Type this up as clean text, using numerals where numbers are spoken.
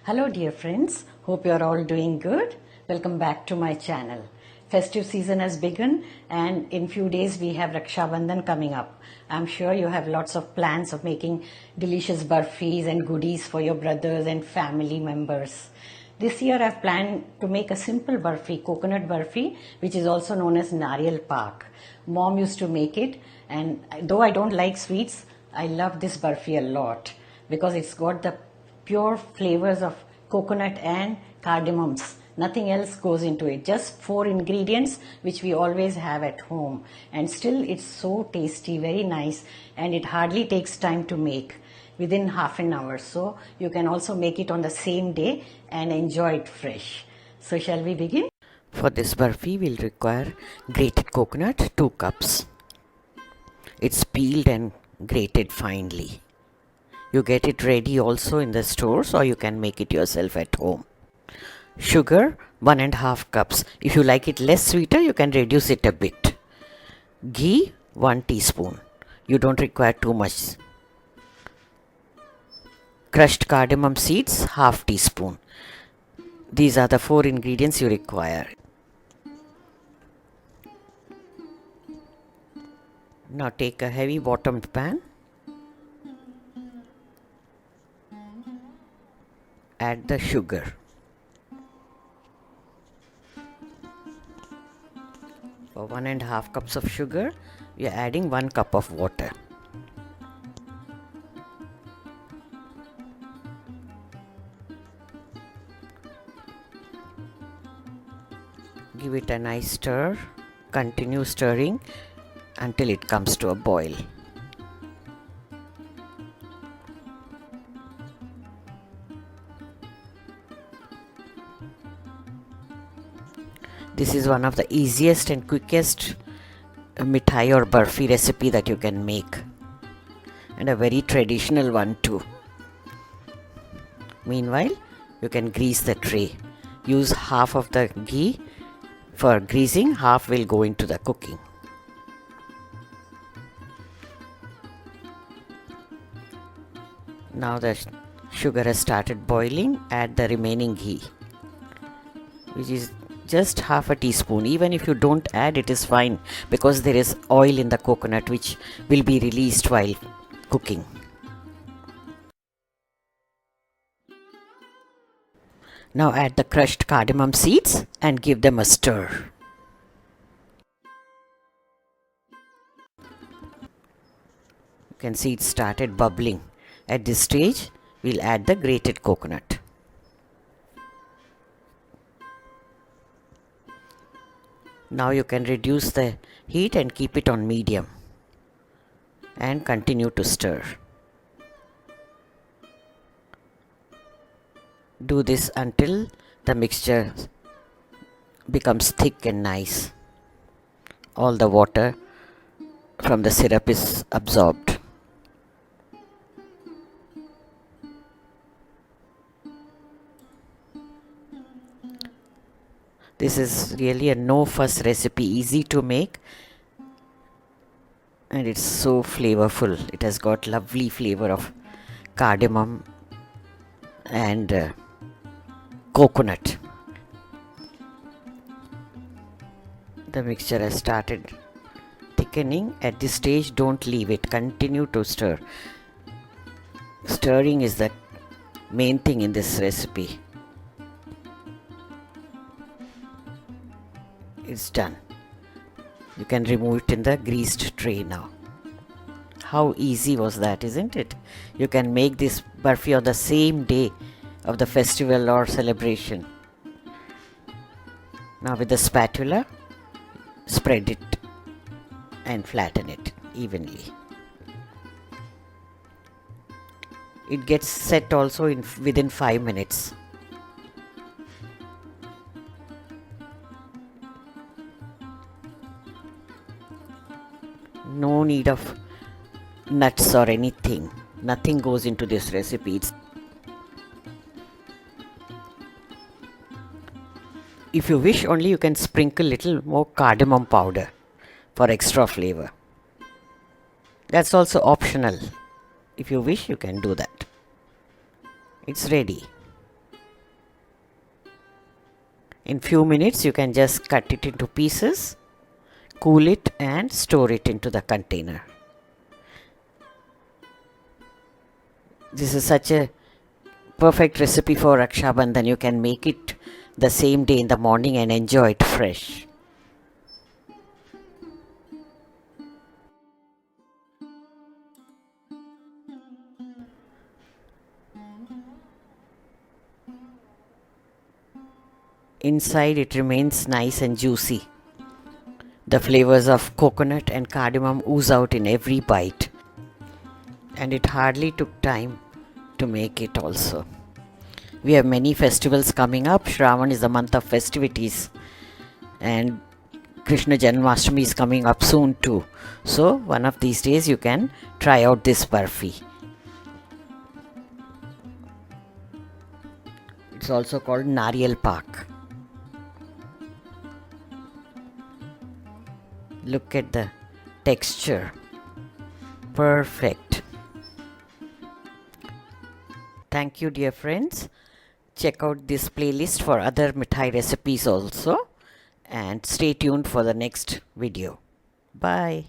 Hello dear friends, hope you are all doing good. Welcome back to my channel. Festive season has begun and in few days we have Raksha Bandhan coming up. I'm sure you have lots of plans of making delicious barfis and goodies for your brothers and family members. This year I've planned to make a simple barfi, coconut barfi, which is also known as Nariyal Pak. Mom used to make it, and though I don't like sweets, I love this barfi a lot because it's got the pure flavors of coconut and cardamoms. Nothing else goes into it. Just 4 ingredients which we always have at home. And still it's so tasty, very nice, and it hardly takes time to make, within half an hour. So you can also make it on the same day and enjoy it fresh. So shall we begin? For this barfi we'll require grated coconut 2 cups. It's peeled and grated finely. You get it ready also in the stores or you can make it yourself at home. Sugar 1.5 cups. If you like it less sweeter, you can reduce it a bit. Ghee 1 teaspoon. You don't require too much. Crushed cardamom seeds half teaspoon. These are the 4 ingredients you require. Now take a heavy bottomed pan. Add the sugar. For 1.5 cups of sugar, we are adding 1 cup of water. Give it a nice stir. Continue stirring until it comes to a boil. This is one of the easiest and quickest mithai or barfi recipe that you can make, and a very traditional one too. Meanwhile, you can grease the tray. Use half of the ghee for greasing, half will go into the cooking. Now the sugar has started boiling. Add the remaining ghee, which is just half a teaspoon. Even if you don't add, it is fine because there is oil in the coconut which will be released while cooking. Now add the crushed cardamom seeds and give them a stir. You can see it started bubbling. At this stage, we'll add the grated coconut. Now you can reduce the heat and keep it on medium and continue to stir. Do this until the mixture becomes thick and nice. All the water from the syrup is absorbed. This is really a no-fuss recipe, easy to make, and it's so flavorful. It has got lovely flavor of cardamom and coconut. The mixture has started thickening. At this stage, don't leave it. Continue to stir. Stirring is the main thing in this recipe. It's done. You can remove it in the greased tray now. How easy was that, isn't it? You can make this barfi on the same day of the festival or celebration. Now with the spatula, spread it and flatten it evenly. It gets set also within 5 minutes. No need of nuts or anything. Nothing goes into this recipe. If you wish, only you can sprinkle little more cardamom powder for extra flavor. That's also optional. If you wish, you can do that. It's ready. In few minutes you can just cut it into pieces, cool it and store it into the container. This is such a perfect recipe for Raksha Bandhan. You can make it the same day in the morning and enjoy it fresh. Inside it remains nice and juicy. The flavors of coconut and cardamom ooze out in every bite. And it hardly took time to make it also. We have many festivals coming up. Shravan is the month of festivities. And Krishna Janmashtami is coming up soon too. So one of these days you can try out this barfi. It's also called Nariyal Pak. Look at the texture. Perfect. Thank you, dear friends. Check out this playlist for other mithai recipes also. And stay tuned for the next video. Bye.